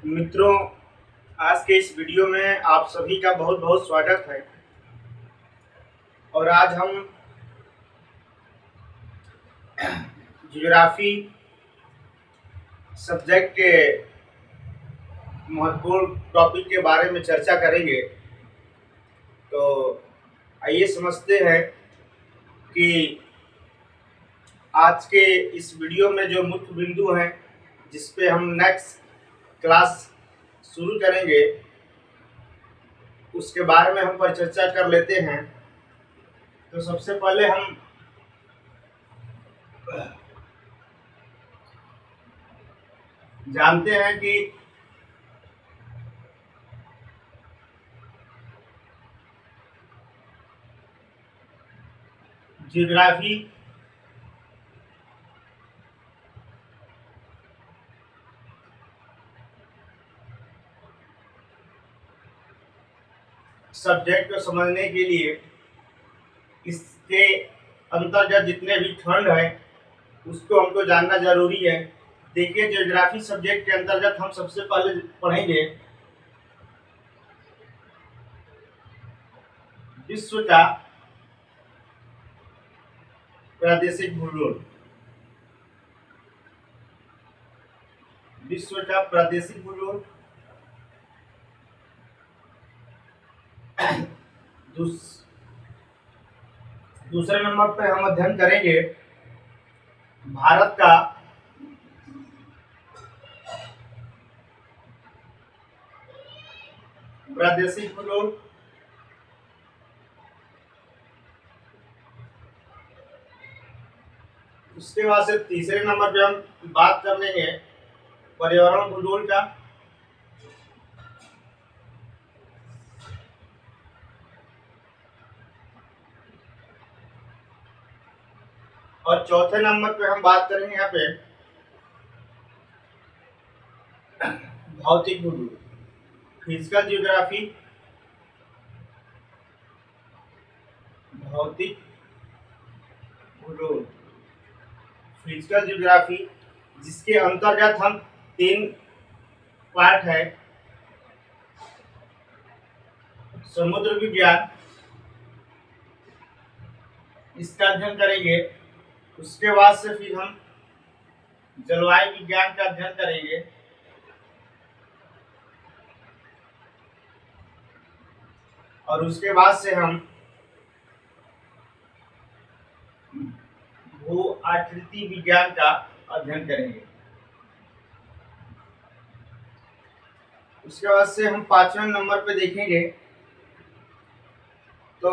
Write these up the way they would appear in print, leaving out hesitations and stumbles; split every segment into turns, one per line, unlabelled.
मित्रों, आज के इस वीडियो में आप सभी का बहुत बहुत स्वागत है। और आज हम ज्योग्राफी सब्जेक्ट के महत्वपूर्ण टॉपिक के बारे में चर्चा करेंगे। तो आइए समझते हैं कि आज के इस वीडियो में जो मुख्य बिंदु हैं जिस पे हम नेक्स्ट क्लास शुरू करेंगे उसके बारे में हम पर चर्चा कर लेते हैं। तो सबसे पहले हम जानते हैं कि ज्योग्राफी सब्जेक्ट को समझने के लिए इसके अंतर्गत जितने भी खंड हैं उसको हमको जानना जरूरी है। देखिए, ज्योग्राफी सब्जेक्ट के अंतर्गत हम सबसे पहले पढ़ेंगे विश्व का प्रादेशिक भूगोल। विश्व का प्रादेशिक भूगोल। दूसरे नंबर पे हम अध्ययन करेंगे भारत का प्रादेशिक भूगोल। उसके बाद से तीसरे नंबर पे हम बात कर लेंगे पर्यावरण भूगोल का। और चौथे नंबर पे हम बात करेंगे यहाँ पे भौतिक भूगोल, फिजिकल ज्योग्राफी। भौतिक भूगोल, फिजिकल ज्योग्राफी, जिसके अंतर्गत हम 3 पार्ट है। समुद्र विज्ञान, इसका अध्ययन करेंगे। उसके बाद से फिर हम जलवायु विज्ञान का अध्ययन करेंगे। और उसके बाद से हम भू आकृति विज्ञान का अध्ययन करेंगे। उसके बाद से हम 5वें नंबर पे देखेंगे तो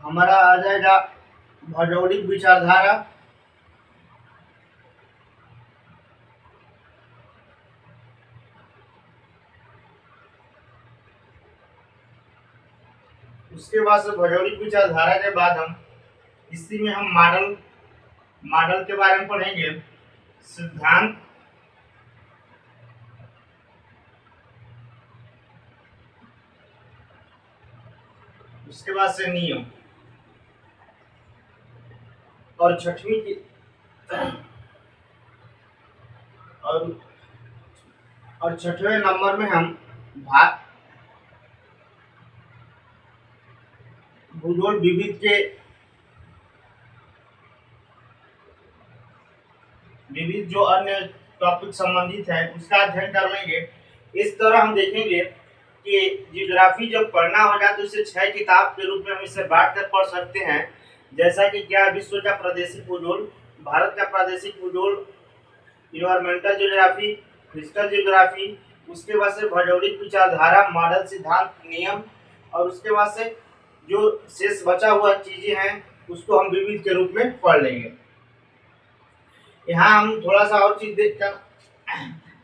हमारा आ जाएगा भौगोलिक विचारधारा। उसके बाद से भौगोलिक विचारधारा के बाद हम इसी में हम मॉडल के बारे में पढ़ेंगे, सिद्धांत, उसके बाद से नियम। और छठवीं की और छठवें नंबर में हम भूगोल विविध जो अन्य टॉपिक संबंधित है उसका अध्ययन कर लेंगे। इस तरह हम देखेंगे कि ज्योग्राफी जब पढ़ना होगा तो इसे 6 किताब के रूप में हम इसे बांट कर पढ़ सकते हैं। जैसा कि क्या विश्व का प्रादेशिक भूगोल, भारत का प्रादेशिक भूगोल, इन्वायरमेंटल ज्योग्राफी, फिजिकल ज्योग्राफी, उसके बाद से भौगोलिक विचारधारा, मॉडल, सिद्धांत, नियम। और उसके बाद से जो शेष बचा हुआ चीजें हैं उसको हम विविध के रूप में पढ़ लेंगे। यहाँ हम थोड़ा सा और चीज देखकर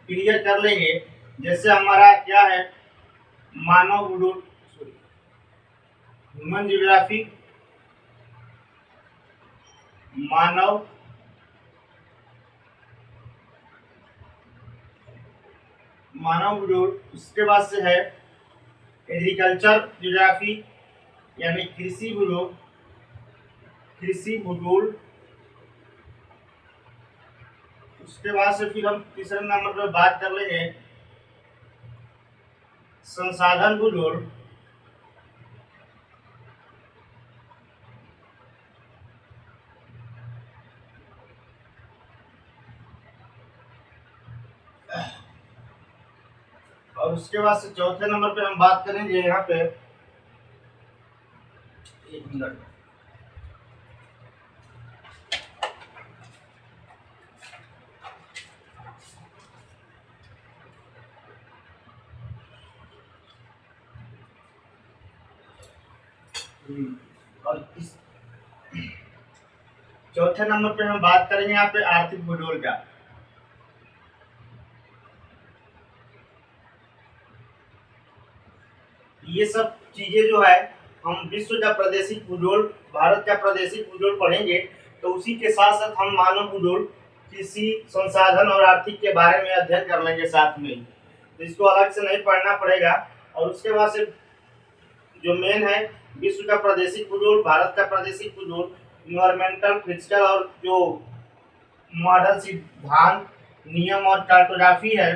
क्लियर कर लेंगे। जैसे हमारा क्या है, मानव भूगोल, ह्यूमन ज्योग्राफी, मानव भूगोल। उसके बाद से है एग्रीकल्चर ज्योग्राफी यानी कृषि भूगोल। उसके बाद से फिर हम तीसरे नंबर पे बात कर लेंगे संसाधन भूगोल। और उसके बाद से चौथे नंबर पे हम बात करेंगे यहाँ पे, एक मिनट, और चौथे नंबर पे हम बात करेंगे यहाँ पे आर्थिक भूगोल का। ये सब चीजें जो है हम विश्व का प्रादेशिक भूगोल, भारत का प्रादेशिक भूगोल पढ़ेंगे, तो उसी के साथ साथ हम मानव भूगोल, कृषि, संसाधन और आर्थिक के बारे में अध्ययन कर लेंगे साथ में ही। तो इसको अलग से नहीं पढ़ना पड़ेगा। और उसके बाद से जो मेन है विश्व का प्रादेशिक भूगोल, भारत का प्रादेशिक भूगोल, इन्वायरमेंटल, फिजिकल और जो मॉडल सिद्धांत, नियम और कार्टोग्राफी है,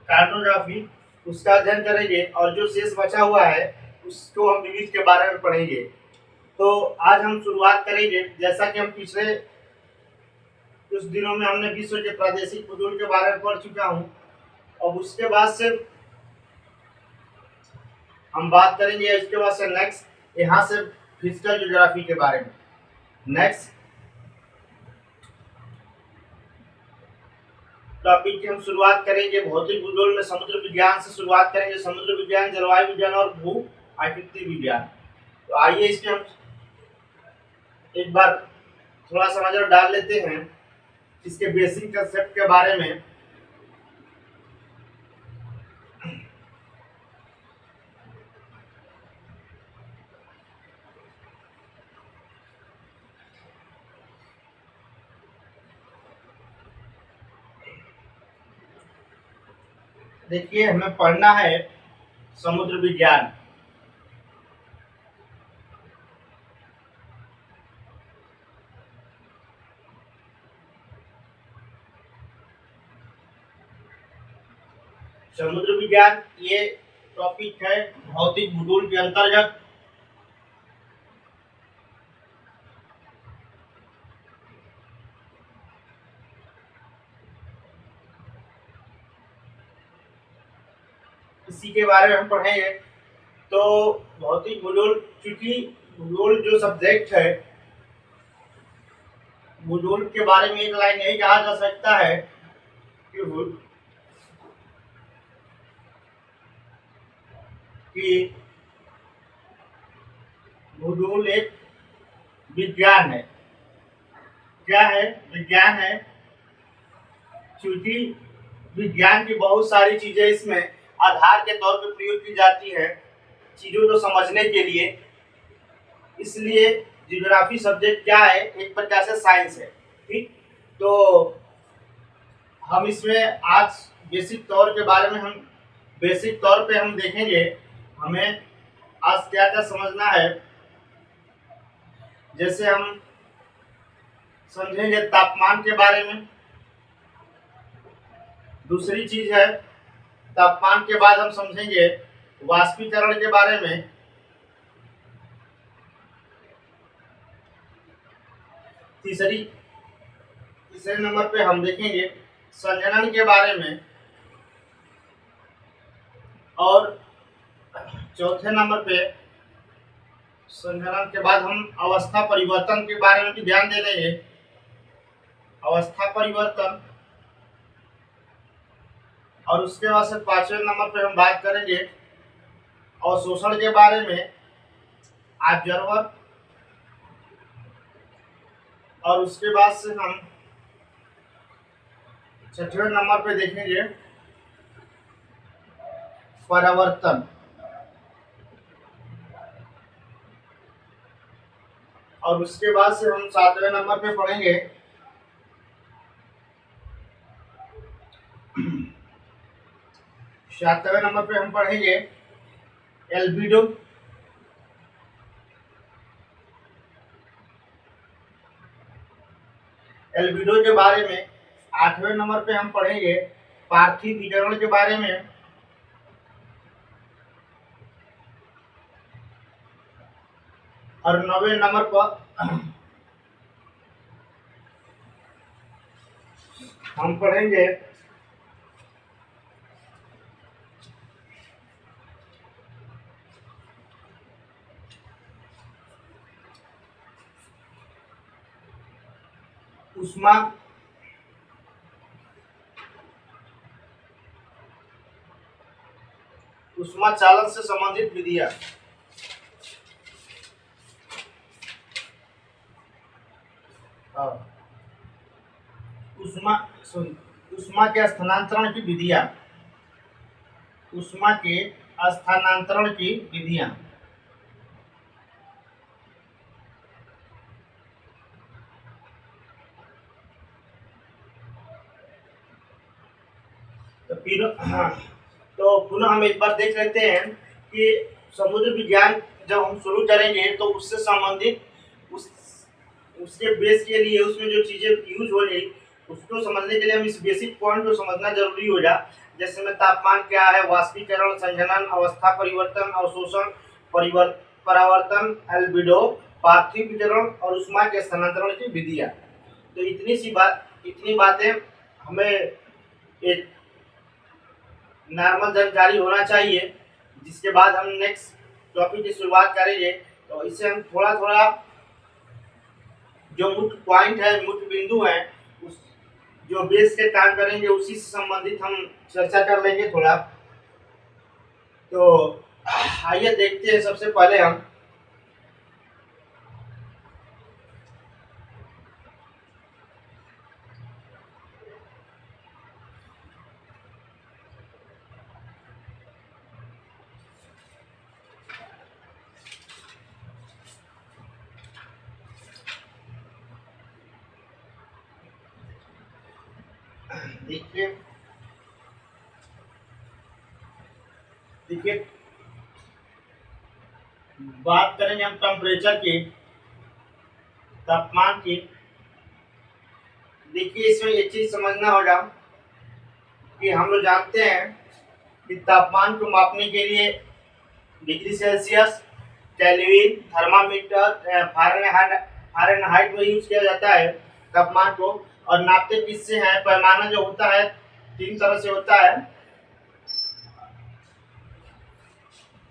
कार्टोग्राफी, उसका अध्ययन करेंगे। और जो शेष बचा हुआ है उसको हम विविध के बारे में पढ़ेंगे। तो आज हम शुरुआत करेंगे, जैसा कि हम पिछले कुछ दिनों में हमने विश्व के प्रादेशिक भूगोल के बारे में पढ़ चुका हूँ। अब उसके बाद से हम बात करेंगे, इसके बाद से नेक्स्ट यहाँ से फिजिकल ज्योग्राफी के बारे में। नेक्स्ट टॉपिक की हम शुरुआत करेंगे भौतिक भूगोल में समुद्र विज्ञान से शुरुआत करेंगे। समुद्र विज्ञान, जलवायु विज्ञान और भू आकृति विज्ञान। तो आइए इसमें हम एक बार थोड़ा सा नजर डाल लेते हैं इसके बेसिक कंसेप्ट के बारे में। देखिए, हमें पढ़ना है समुद्र विज्ञान। समुद्र विज्ञान ये टॉपिक है भौतिक भूगोल के अंतर्गत। इसी के बारे में हम पढ़ेंगे। तो भौतिक भूगोल, चूंकि भूगोल जो सब्जेक्ट है, भूगोल के बारे में एक लाइन यही कहा जा सकता है कि भूगोल एक विज्ञान है। क्या है? विज्ञान है। चूंकि विज्ञान की बहुत सारी चीजें इसमें आधार के तौर पर प्रयोग की जाती है चीजों को समझने के लिए, इसलिए जियोग्राफी सब्जेक्ट क्या है? एक प्रकार से साइंस है। ठीक, तो हम इसमें आज बेसिक तौर पे हम देखेंगे। हमें आज क्या क्या समझना है, जैसे हम समझेंगे तापमान के बारे में। दूसरी चीज है, तापमान के बाद हम समझेंगे वाष्पीकरण के बारे में। तीसरे नंबर पे हम देखेंगे संघनन के बारे में। और चौथे नंबर पे संघनन के बाद हम अवस्था परिवर्तन के बारे में भी ध्यान दे लेंगे। अवस्था परिवर्तन। और उसके बाद से पांचवें नंबर पे हम बात करेंगे अवशोषण के बारे में, ऑब्जर्वर। और उसके बाद से हम छठवें नंबर पे देखेंगे परावर्तन। और उसके बाद से हम सातवें नंबर पे पढ़ेंगे सातवें नंबर पे हम पढ़ेंगे एल्बिडो। एल्बिडो के बारे में। 8वें नंबर पे हम पढ़ेंगे पार्थिव विकिरण के बारे में। और 9वें नंबर पर हम पढ़ेंगे उष्मा उष्मा चालन से संबंधित विधियां। उष्मा उष्मा के स्थानांतरण की विधियां। उष्मा के स्थानांतरण की विधियां। तो फिर तो पुनः हम एक बार देख लेते हैं कि समुद्र विज्ञान जब हम शुरू करेंगे तो उससे संबंधित उस उसके बेस के लिए उसमें जो चीजें यूज हो रही उसको समझने के लिए हम इस बेसिक पॉइंट को समझना जरूरी हो जा। जैसे में तापमान क्या है, वाष्पीकरण, संघनन, अवस्था परिवर्तन, अवशोषण, परावर्तन, एल्बिडो, पार्थिव विकिरण और उष्मा के स्थानांतरण की विधियां। तो इतनी बातें हमें एक नॉर्मल जानकारी होना चाहिए। जिसके बाद हम नेक्स्ट टॉपिक की शुरुआत करेंगे। तो इससे हम थोड़ा थोड़ा जो मुख्य पॉइंट है, मुख्य बिंदु है, उस जो बेस के काम करेंगे उसी से संबंधित हम चर्चा कर लेंगे थोड़ा। तो आइए देखते हैं। सबसे पहले हम देखिए देखिए बात करेंगे हम टेम्परेचर की, तापमान की। देखिए इसमें एक चीज समझना होगा कि हम लोग जानते हैं कि तापमान को मापने के लिए degree Celsius, kelvin, thermometer, Fahrenheit में यूज किया जाता है तापमान को। और नापते किससे हैं? पैमाना जो होता है 3 तरह से होता है।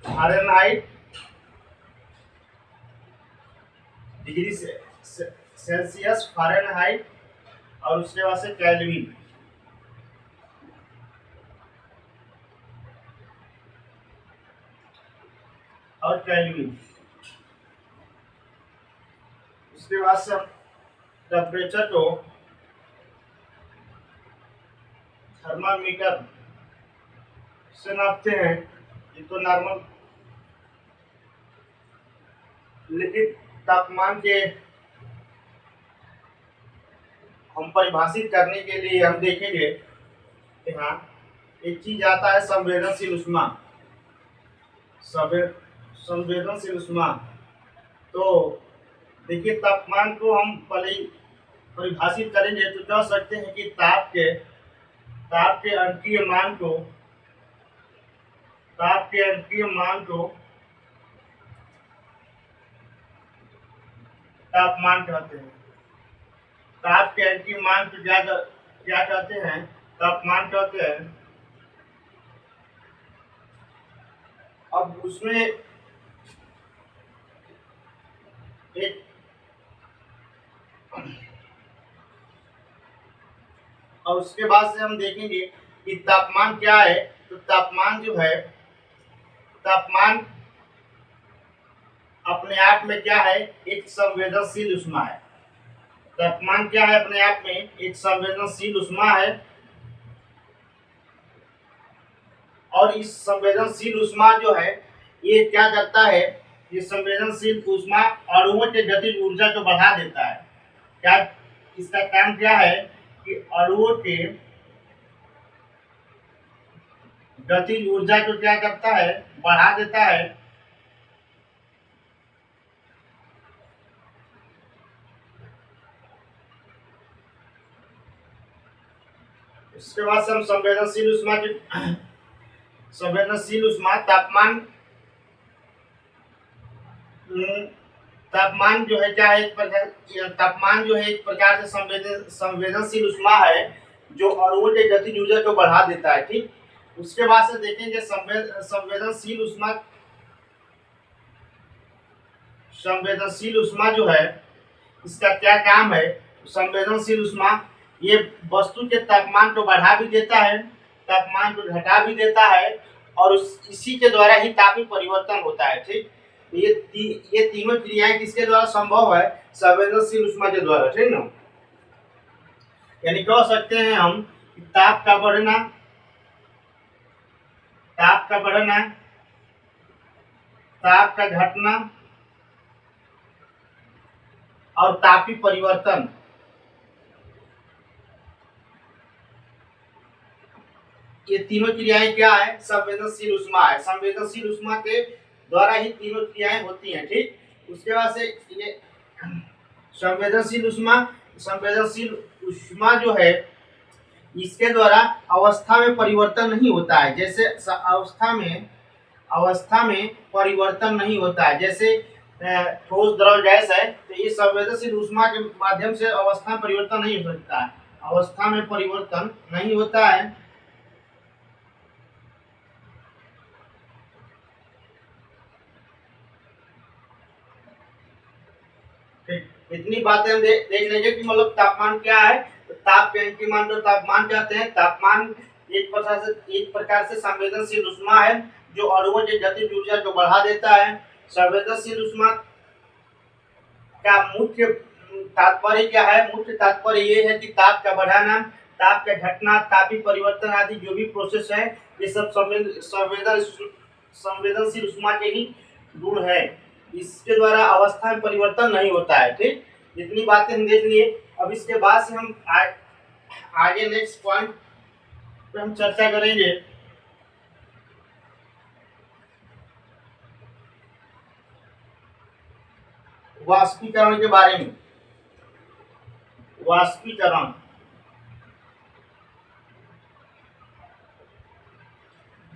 फारेनहाइट, डिग्री सेल्सियस, फारेनहाइट और उसके बाद से केल्विन। और केल्विन उसके बाद से हम टेम्परेचर को थर्मामीटर से नापते हैं। ये तो नॉर्मल, लेकिन तापमान के हम परिभाषित करने के लिए हम देखेंगे कि हाँ एक चीज आता है संवेदनशील उष्मा। संवेदनशील उष्मा। तो देखिए तापमान को हम पहले ही परिभाषित करेंगे तो कह सकते हैं कि ताप के अंकीय मान को तापमान कहते हैं। ताप के अंकीय मान को क्या कहते हैं? तापमान कहते हैं। अब उसमें एक और उसके बाद से हम देखेंगे कि तापमान क्या है। तो तापमान जो है, तापमान अपने आप में क्या है? एक संवेदनशील उष्मा है। तापमान क्या है? अपने आप में एक संवेदनशील उष्मा है। और इस संवेदनशील उष्मा जो है ये क्या करता है? ये संवेदनशील उष्मा अणुओं के गतिज ऊर्जा को बढ़ा देता है। क्या इसका काम क्या है? कि अणुओं के गतिज ऊर्जा को क्या करता है? बढ़ा देता है। उसके बाद से हम संवेदनशील उष्मा तापमान तापमान जो है क्या है, एक प्रकार तापमान जो है एक प्रकार से संवेदनशील उष्मा है जो अणुओं के गतिज ऊर्जा को बढ़ा देता है। ठीक, उसके बाद से देखेंगे संवेदनशील उष्मा जो है इसका क्या काम है। संवेदनशील उष्मा ये वस्तु के तापमान को बढ़ा भी देता है, तापमान को घटा भी देता है, और इसी के द्वारा ही तापीय परिवर्तन होता है। ठीक, ये तीनों क्रियाएं किसके द्वारा संभव है, संवेदनशील उष्मा के द्वारा। ठीक ना, यानी कह सकते हैं हम ताप का बढ़ना, ताप का घटना और तापीय परिवर्तन, ये तीनों क्रियाएं क्या है, संवेदनशील उष्मा है। संवेदनशील उष्मा के द्वारा ही तीनों क्रियाएं होती हैं। ठीक, उसके बाद से ये संवेदनशील उष्मा जो है इसके द्वारा अवस्था में परिवर्तन नहीं होता है। जैसे अवस्था में परिवर्तन नहीं होता है, जैसे ठोस द्रव गैस है, तो ये संवेदनशील उष्मा के माध्यम से अवस्था में परिवर्तन नहीं हो सकता है, अवस्था में परिवर्तन नहीं होता है। इतनी बातें हम देख लेंगे कि मतलब तापमान क्या है। तो ताप के अंतिम मान को तापमान कहते हैं। तापमान एक प्रकार से संवेदनशील उष्मा है जो अणुओं की गतिज ऊर्जा को बढ़ा देता है। संवेदनशील उष्मा का मुख्य तात्पर्य क्या है, मुख्य तात्पर्य ये है कि ताप का बढ़ाना, ताप का घटना, तापीय परिवर्तन आदि जो भी प्रोसेस है ये सब संवेदनशील उष्मा के ही गुण है। इसके द्वारा अवस्था में परिवर्तन नहीं होता है। ठीक, जितनी बातें हम देख लिए, अब इसके बाद से हम आगे नेक्स्ट पॉइंट पे हम चर्चा करेंगे। वाष्पीकरण के बारे में। वाष्पीकरण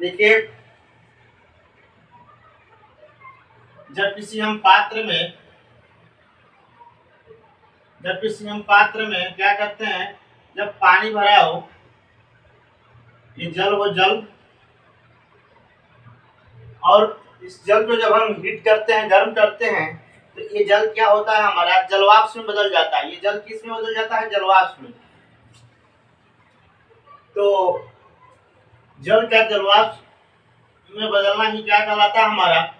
देखिए, जब किसी हम पात्र में क्या करते हैं, जब पानी भरा हो, ये जल और इस जल को जब हम हीट करते हैं, गर्म करते हैं, तो ये जल क्या होता है, हमारा जलवाष्प में बदल जाता है। ये जल किस में बदल जाता है, जलवाष्प में। तो जल का जलवाष्प में बदलना ही क्या कहलाता है, हमारा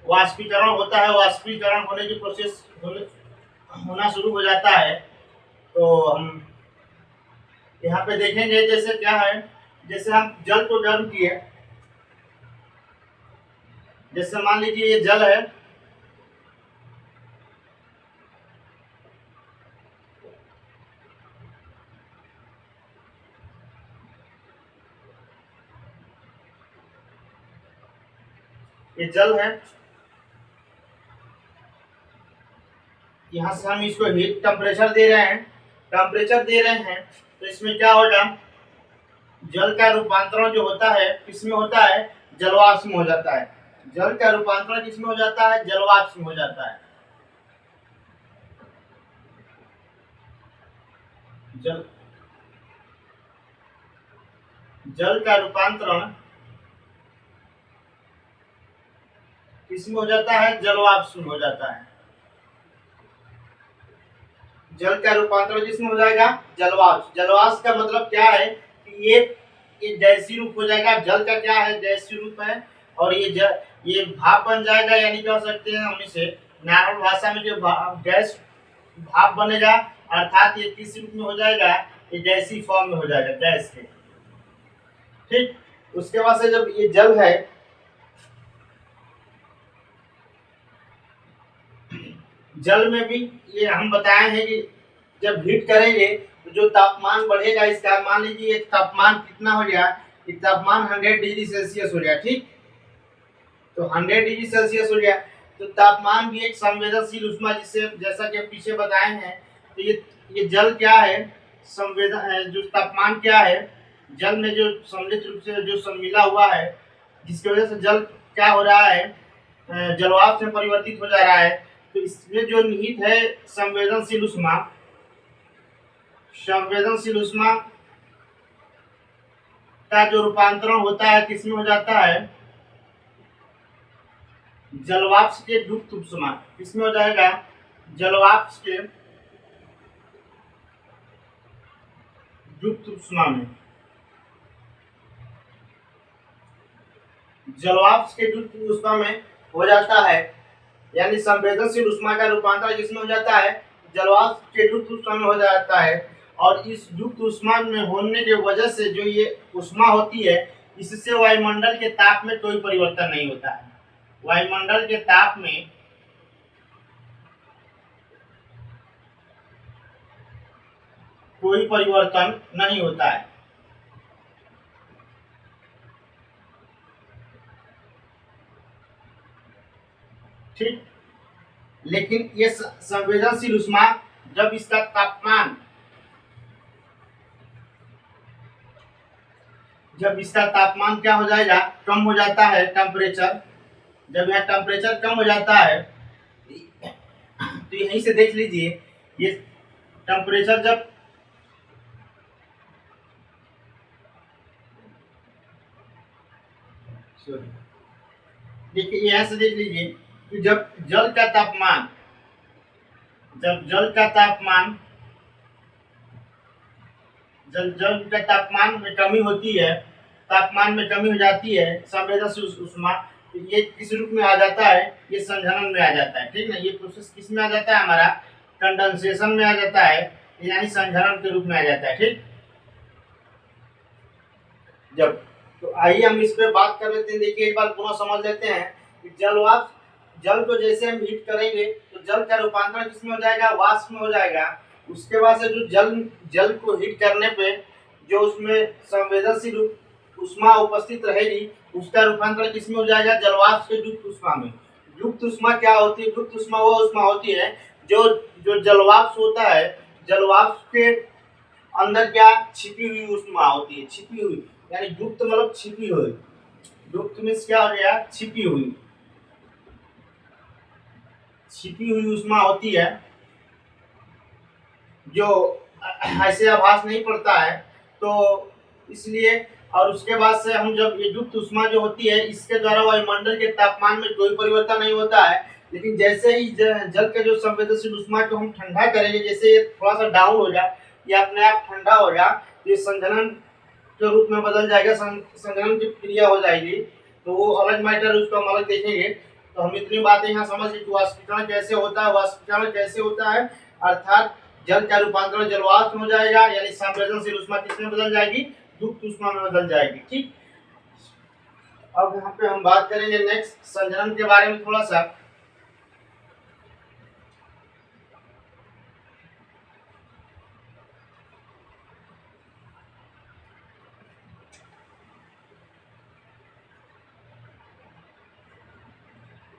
वाष्पीकरण होता है। वाष्पीकरण होने की प्रोसेस होना शुरू हो जाता है। तो हम यहाँ पे देखेंगे जैसे क्या है, जैसे हम जल को गर्म किए, जैसे मान लीजिए ये जल है, ये जल है, यहाँ से हम इसको हीट टेम्परेचर दे रहे हैं, तो इसमें क्या होगा, जल का रूपांतरण जो होता है किसमें होता है, जलवाष्प में हो जाता है। जल का रूपांतरण किसमें हो जाता है, जलवाष्प में हो जाता है। जल का रूपांतरण किसमें हो जाता है, जलवाष्प में हो जाता है। जल का रूपांतरण किसमें हो जाएगा, जलवाष्प। जलवाष्प का मतलब क्या है कि ये गैसीय रूप हो जाएगा। जल का क्या है, गैसीय रूप है, और ये भाप बन जाएगा। यानी कह सकते हैं हम इसे नॉर्मल भाषा में, जो गैस भाप बनेगा, अर्थात ये किस रूप में हो जाएगा, ये गैसीय फॉर्म में हो जाएगा, गैस के। ठीक, उसके बाद से जब ये जल है, जल में भी ये हम बताए हैं कि जब हीट करेंगे तो जो तापमान बढ़ेगा इसका, मान लीजिए तापमान कितना हो गया, कि तापमान 100 डिग्री सेल्सियस हो गया। ठीक, तो 100 डिग्री सेल्सियस हो गया, तो तापमान भी एक संवेदनशील उष्मा, जिससे जैसा कि पीछे बताए हैं। तो ये जल क्या है, संवेदन जो तापमान क्या है, जल में जो सम्मिलित रूप से जो सम्मिला हुआ है, जिसकी वजह से जल क्या हो रहा है, जलवाष्प में परिवर्तित हो जा रहा है। तो इसमें जो निहित है संवेदनशील ऊष्मा, संवेदनशील ऊष्मा का जो रूपांतरण होता है किसमें हो जाता है, जलवाष्प के युक्त ऊष्मा। किसमें हो जाएगा, जलवाष्प के युक्त ऊष्मा में। जलवाष्प के युक्त ऊष्मा में हो जाता है, यानी संवेदनशील ऊष्मा का रूपांतरण किसमें हो जाता है, जलवाष्प के युक्त ऊष्मा में हो जाता है। और इस युक्त ऊष्मा में होने की वजह से जो ये ऊष्मा होती है, इससे वायुमंडल के ताप में कोई परिवर्तन नहीं होता है। वायुमंडल के ताप में कोई परिवर्तन नहीं होता है। ठीक, लेकिन ये संवेदनशील ऊष्मा जब इसका तापमान क्या हो जाएगा, कम हो जाता है टेम्परेचर, जब यह टेम्परेचर कम हो जाता है तो यहीं से देख लीजिए, ये टेम्परेचर जब देखिए यहाँ से देख लीजिए कि जब जल का तापमान जब जल का तापमान में कमी होती है, तापमान में कमी हो जाती है संवेदनशील ऊष्मा, तो ये किस रूप में आ जाता है, ये संघनन में आ जाता है। ठीक ना, ये प्रोसेस किस में आ जाता है, हमारा कंडेंसेशन में आ जाता है, यानी संघनन के रूप में आ जाता है। ठीक, जब तो आइए हम इस पे बात कर लेते हैं। देखिए एक बार पुनः समझ लेते हैं कि जल को जैसे हम हीट करेंगे तो जल का रूपांतरण किसमें हो जाएगा, वाष्प में हो जाएगा। उसके बाद से जो जल को हीट करने पे जो उसमें संवेदनशील ऊष्मा उपस्थित रहेगी, उसका रूपांतरण किसमें हो जाएगा, जलवाष्प के युक्त ऊष्मा में। युक्त ऊष्मा क्या होती है, युक्त ऊष्मा वो ऊष्मा होती है जो जो जलवाष्प होता है, जलवाष्प के अंदर क्या छिपी हुई ऊष्मा होती है, छिपी हुई, यानी युक्त मतलब छिपी हुई। युक्त मीन्स क्या हो गया, छिपी हुई ऊष्मा होती है जो ऐसे आभास नहीं पड़ता है। तो इसलिए और उसके बाद से हम जब ये युक्त ऊष्मा जो होती है, इसके द्वारा वायुमंडल के तापमान में कोई परिवर्तन नहीं होता है। लेकिन जैसे ही जल के जो संवेदनशील ऊष्मा को हम ठंडा करेंगे, जैसे ये थोड़ा सा डाउन हो जाए या अपने आप ठंडा हो जाए, तो ये संघनन के रूप में बदल जाएगा, संघनन की क्रिया हो जाएगी। तो वो अलग मैटर, उसको हम अलग देखेंगे। तो हम इतनी बातें यहाँ समझ कि वाष्पीकरण कैसे होता है, वाष्पीकरण कैसे होता है, अर्थात जल का रूपांतरण जलवाष्प हो जाएगा, यानी संवेदनशील ऊष्मा किसमें बदल जाएगी, युक्त ऊष्मा में बदल जाएगी। ठीक, अब यहाँ पे हम बात करेंगे नेक्स्ट संघनन के बारे में थोड़ा सा।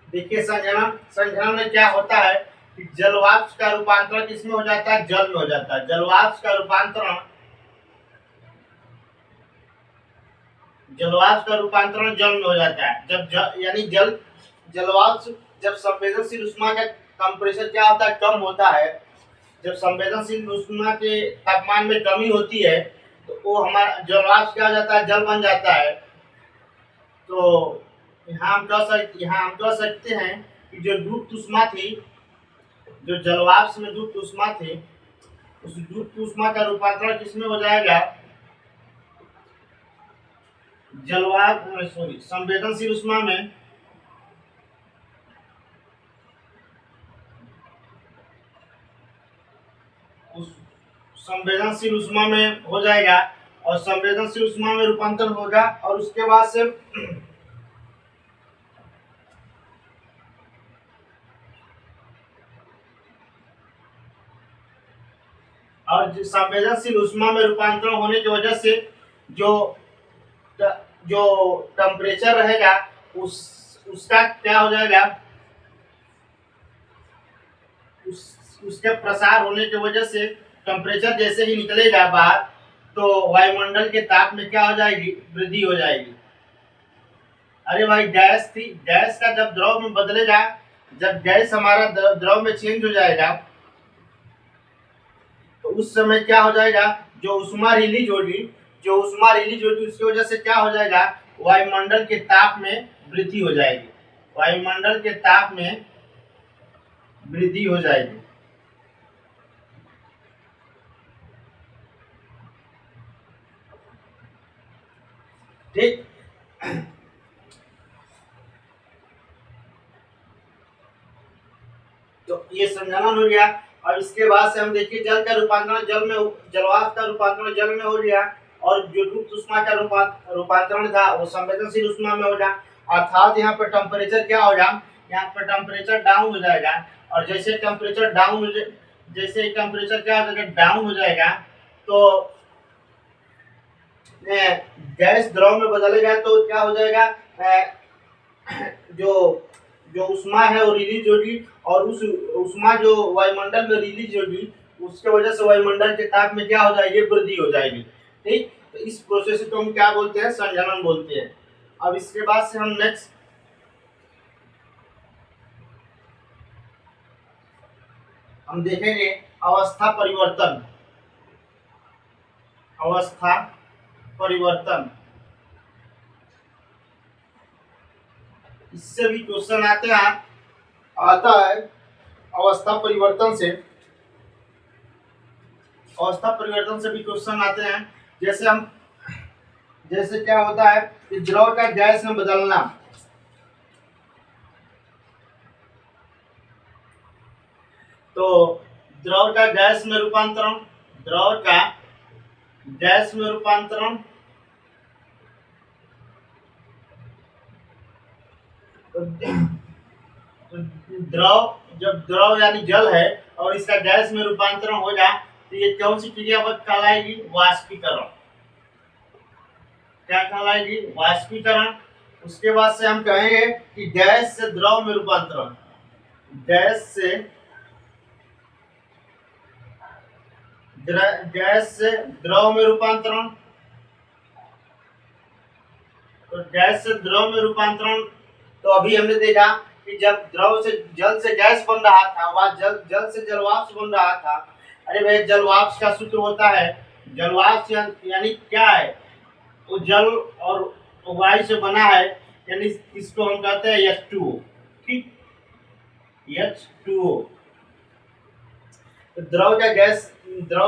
देखिए संघनन में क्या होता है कि जलवाष्प का रूपांतरण किसमें हो जाता है, जल में हो जाता है। जलवाष्प का रूपांतरण जल में हो जाता है। यानी जलवाष्प जब संवेदनशील ऊष्मा का टेम्परेचर क्या होता है, कम होता है, जब संवेदनशील ऊष्मा के तापमान में कमी होती है तो वो हमारा जलवाष्प क्या हो जाता है, जल बन जाता है। तो यहाँ हम कह सकते हैं कि जो युक्त ऊष्मा थी, जो जलवाष्प में युक्त ऊष्मा थी, उस युक्त ऊष्मा का रूपांतरण किसमें हो जाएगा, संवेदनशील ऊष्मा में। उस संवेदनशील ऊष्मा में हो जाएगा और संवेदनशील ऊष्मा में रूपांतर होगा। और उसके बाद से और संवेदनशील ऊष्मा में रूपांतरण होने की वजह से जो टेम्परेचर रहेगा उसका क्या हो जाएगा, उसके प्रसार होने की वजह से टेम्परेचर जैसे ही निकलेगा बाहर तो वायुमंडल के ताप में क्या हो जाएगी, वृद्धि हो जाएगी। अरे भाई गैस थी, गैस का जब द्रव में बदलेगा, जब गैस हमारा द्रव में चेंज हो जाएगा तो उस समय क्या हो जाएगा, जो ऊष्मा रिलीज होगी, उसकी वजह से क्या हो जाएगा, वायुमंडल के ताप में वृद्धि हो जाएगी, वायुमंडल के ताप में वृद्धि हो जाएगी। ठीक, तो ये संघनन हो गया। और इसके बाद से हम देखिए जल का रूपांतरण जल में, जलवाष्प का रूपांतरण जल में हो गया, और जो गुप्त ऊष्मा का रूपांतरण था वो संवेदनशील ऊष्मा में हो गया। अर्थात यहाँ पर टेम्परेचर क्या होगा, यहाँ पर टेम्परेचर डाउन हो जाएगा। और जैसे टेम्परेचर डाउन हो, जैसे टेम्परेचर क्या हो जाएगा, डाउन हो जाएगा, तो गैस द्रव में बदलेगा तो क्या हो जाएगा, जो जो ऊष्मा है वो रिलीज होगी, और उस ऊष्मा जो वायुमंडल में रिलीज होगी उसके वजह से वायुमंडल के ताप में क्या हो जाएगी, वृद्धि हो जाएगी। ठीक, तो इस प्रोसेस को हम क्या बोलते हैं, संघनन बोलते हैं। अब इसके बाद से हम नेक्स्ट हम देखेंगे अवस्था परिवर्तन। अवस्था परिवर्तन, इससे भी क्वेश्चन आता है अवस्था परिवर्तन से। अवस्था परिवर्तन से भी क्वेश्चन आते हैं। जैसे क्या होता है कि द्रव का गैस में बदलना, तो द्रव का गैस में रूपांतरण, द्रव का गैस में रूपांतरण, द्रव, जब द्रव यानी जल है और इसका गैस में रूपांतरण हो जाए तो ये कौन सी क्रिया कहलाएगी, वाष्पीकरण। क्या कहलाएगी, वाष्पीकरण। उसके बाद से हम कहेंगे कि गैस से द्रव में रूपांतरण, गैस से द्रव में रूपांतरण। तो गैस से द्रव में रूपांतरण, तो अभी हमने देखा कि जब द्रव से जल से गैस बन रहा था, वह जल से जलवाष्प बन रहा था। अरे भाई जलवाष्प का सूत्र होता है, जलवाष्प यानी क्या है, वो जल और वायु से बना है, यानी इसको हम कहते हैं H2O। ठीक, H2O। तो द्रव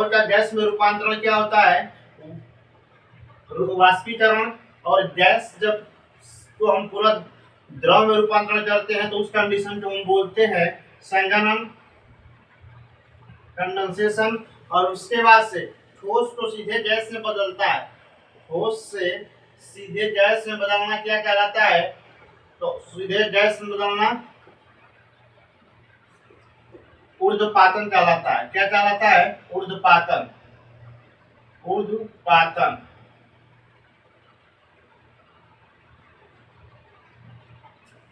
का गैस में रूपांतरण क्या होता है, वाष्पीकरण। और गैस जब तो हम पूरा द्रव में रूपांतरण करते हैं तो उस कंडीशन को हम बोलते हैं संघनन, कंडेंसेशन। और उसके बाद से ठोस को सीधे गैस में बदलता है, ठोस से सीधे गैस में बदलना क्या कहलाता है, तो सीधे गैस में बदलना ऊर्ध्वपातन कहलाता है। क्या कहलाता है, ऊर्ध्वपातन, ऊर्ध्वपातन।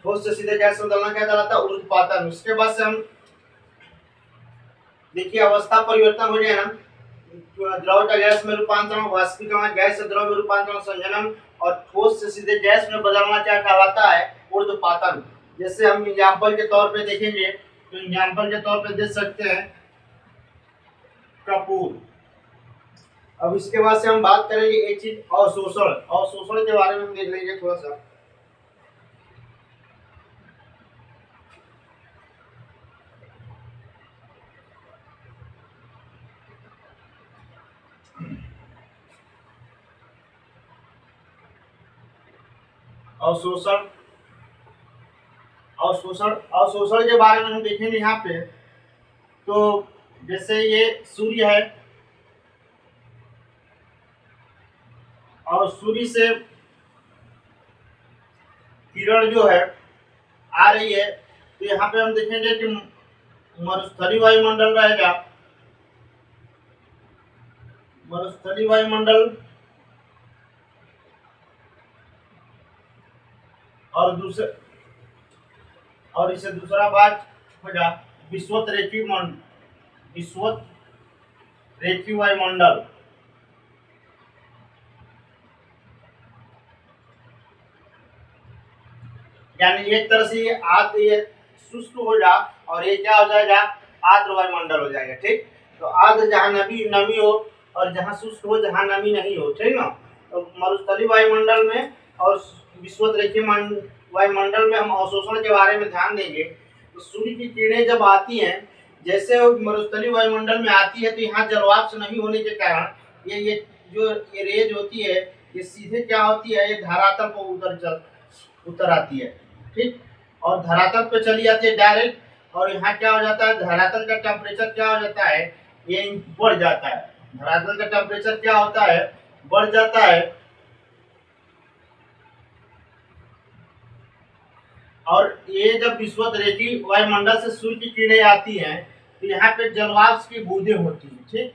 ठोस से सीधे गैस में बदलना क्या कहलाता है, ऊर्ध्वपातन। उसके बाद से हम देखिए अवस्था परिवर्तन हो गया ना, द्रव का गैस में रूपांतरण, वाष्पीकरण, गैस से द्रव में रूपांतरण, संघनन, और ठोस से सीधे गैस में बदलना क्या कहलाता है, ऊर्ध्वपातन। जैसे हम एग्जांपल के तौर पे देखेंगे, तो एग्जांपल के तौर पे देख सकते हैं कपूर। अब इसके बाद से हम बात करेंगे एक चीज अवशोषण, अवशोषण के बारे में हम देख लेंगे थोड़ा सा। अवशोषण, अवशोषण के बारे में हम देखेंगे यहाँ पे। तो जैसे ये सूर्य है और सूर्य से किरण जो है आ रही है, तो यहाँ पे हम देखेंगे कि मरुस्थलीय वायुमंडल रहेगा, मरुस्थलीय वायुमंडल, और इसे दूसरा बात होगा विषुवत रेखीय वायुमंडल, यानी एक तरह से ये आर्द्र, ये शुष्क हो जा और ये क्या हो जाएगा, आर्द्र वायुमंडल हो जाएगा। ठीक, तो आर्द्र जहाँ नमी नमी हो और जहाँ शुष्क हो जहाँ नमी नहीं हो, ठीक ना। तो मरुस्थलीय वायुमंडल में और विषुवत रेखीय वायुमंडल में हम अवशोषण के बारे में ध्यान देंगे। तो सूर्य की किरणें जब आती हैं, जैसे मरुस्थलीय वायुमंडल में आती है, तो यहाँ जलवाष्प नहीं होने के कारण ये जो ये रेज होती है, ये सीधे क्या होती है, ये धरातल पर उतर आती है। ठीक, और धरातल पे चली जाती है डायरेक्ट, और यहाँ क्या हो जाता है, धरातल का टेम्परेचर क्या हो जाता है, ये बढ़ जाता है। धरातल का टेम्परेचर क्या होता है, बढ़ जाता है। और ये जब विषुवत रेखीय वायुमंडल से सूर्य की किरणें आती हैं, तो यहाँ पे जलवाष्प की बूंदें होती है। ठीक,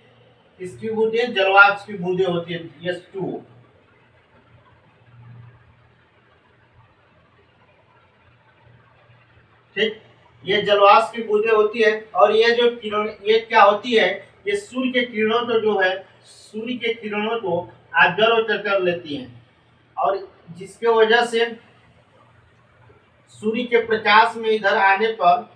इसकी बूंदें जलवाष्प की बूंदें होती है, S2। ठीक, ये जलवाष्प की बूंदें होती है, और ये जो किरण, ये क्या होती है, ये सूर्य के किरणों को जो है, सूर्य के किरणों को ऑब्जर्व कर लेती हैं, और जिसके वजह से सूर्य के प्रकाश में इधर आने पर,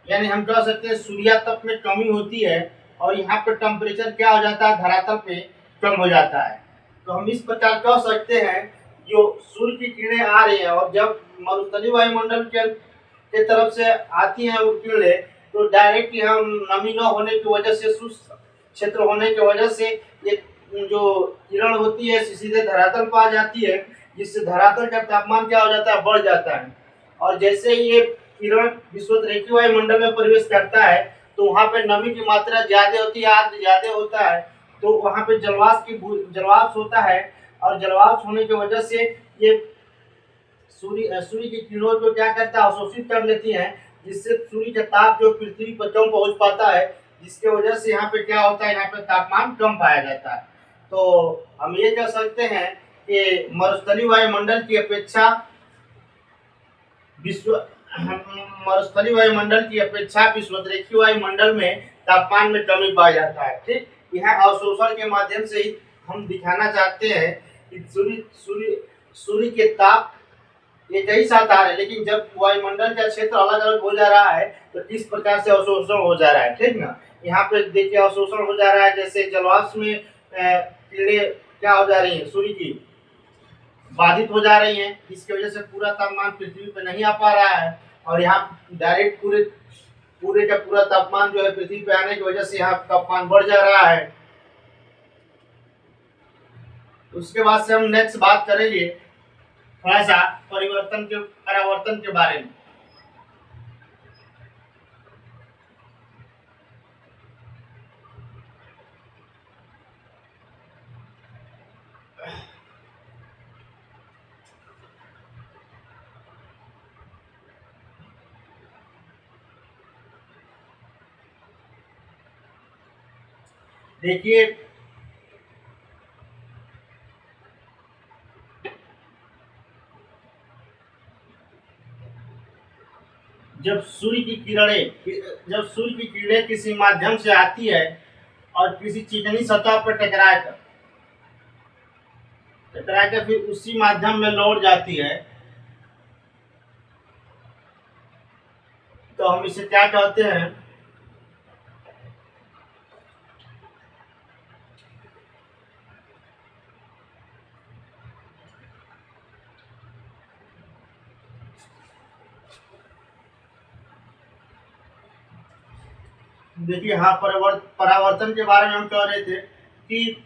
यानी हम कह सकते हैं सूर्यातप में कमी होती है, और यहाँ पे टेम्परेचर क्या हो जाता है, धरातल पे कम हो जाता है। तो हम इस प्रकार कह सकते हैं, जो सूर्य की किरणें आ रही है और जब मरुस्थलीय वायुमंडल के तरफ से आती हैं वो किरणें, तो डायरेक्ट यहाँ नमी न होने की वजह से, शुष्क क्षेत्र होने की वजह से, ये जो किरण होती है सीधे धरातल पर आ जाती है, जिससे धरातल का तापमान क्या हो जाता है, बढ़ जाता है। और जैसे ये किरण विषुवत रेखीय वायुमंडल में प्रवेश करता है, तो वहाँ पे नमी की मात्रा ज्यादा होती है, आर्द्र ज्यादा होता है, तो वहाँ पे जलवाष्प होता है, और जलवाष्प होने की वजह से ये सूर्य की किरणों को क्या करता है, अवशोषित कर लेती है, जिससे सूर्य का ताप जो पृथ्वी पर कम पहुंच पाता है, जिसके वजह से यहाँ पे क्या होता है, यहाँ पे तापमान कम पाया जाता है। तो हम ये कह सकते हैं कि मरुस्थलीय वायुमंडल की अपेक्षा विश्व मरुस्थलीय वायुमंडल की अपेक्षा विषुवत रेखीय वायुमंडल में तापमान में कमी पाया जाता है। ठीक, यह अवशोषण के माध्यम से ही हम दिखाना चाहते हैं कि सूर्य के ताप एक ही साथ आ रहे हैं, लेकिन जब वायुमंडल का क्षेत्र अलग अलग हो जा रहा है, तो किस प्रकार से अवशोषण हो जा रहा है। ठीक ना, यहाँ पे देखिए अवशोषण हो जा रहा है, जैसे जलवाष्प में किरणें क्या हो जा रही है, सूर्य की बाधित हो जा रही हैं, इसकी वजह से पूरा तापमान पृथ्वी पर नहीं आ पा रहा है, और यहाँ डायरेक्ट पूरे का पूरा तापमान जो है पृथ्वी पे आने की वजह से यहाँ तापमान बढ़ जा रहा है। उसके बाद से हम नेक्स्ट बात करेंगे थोड़ा सा परावर्तन के बारे में। देखिए, जब सूर्य की किरणें किसी माध्यम से आती है और किसी चिकनी सतह पर टकरा के फिर उसी माध्यम में लौट जाती है, तो हम इसे क्या कहते हैं, देखिए हाँ, परावर्तन के बारे में हम कह रहे थे कि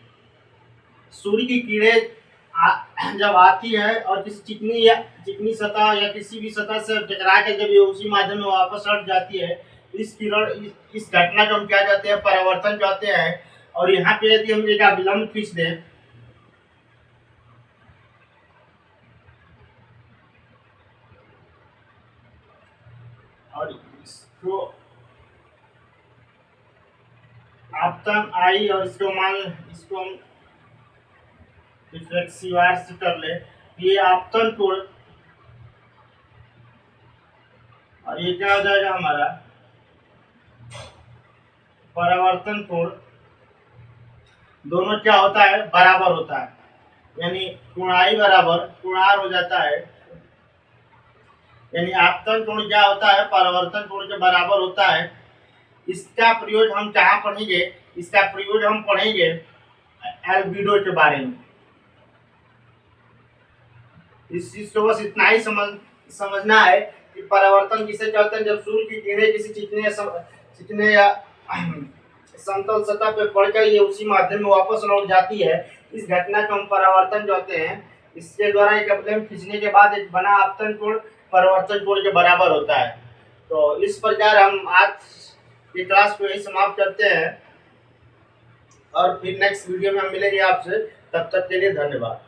सूर्य की किरणें जब आती है और किसी चिकनी सतह या किसी भी सतह से टकरा के जब ये उसी माध्यम में वापस हट जाती है, इस घटना को हम क्या कहते हैं, परावर्तन कहते हैं। और यहाँ पे यदि हम एक अभिलंब खींच दें, और इसको आपतन आई, और इसको हम रिफ्लेक्सिव आर से कर ले, ये आपतन कोण, और ये क्या हो जाएगा हमारा परावर्तन कोण दोनों क्या होता है, बराबर होता है, यानी कोण आई बराबर कोण आर हो जाता है। यानी आपतन कोण क्या होता है, परावर्तन कोण के बराबर होता है। इसका प्रयोग हम कहाँ पढ़ेंगे, इसका प्रयोग हम पढ़ेंगे एल्बिडो के बारे में। इस चीज को बस इतना ही समझना है कि परावर्तन किसे कहते हैं, जब सूर्य की किरणें किसी चिकने या समतल सतह पे पड़कर ये उसी माध्यम में वापस लौट जाती है, इस घटना को हम परावर्तन कहते हैं। इसके द्वारा एक अपलैंप खींचने के बाद एक बना आपतन कोण परावर्तन कोण के बराबर होता है। तो इस प्रकार हम आज की क्लास को यही समाप्त करते हैं और फिर नेक्स्ट वीडियो में हम मिलेंगे आपसे। तब तक के लिए धन्यवाद।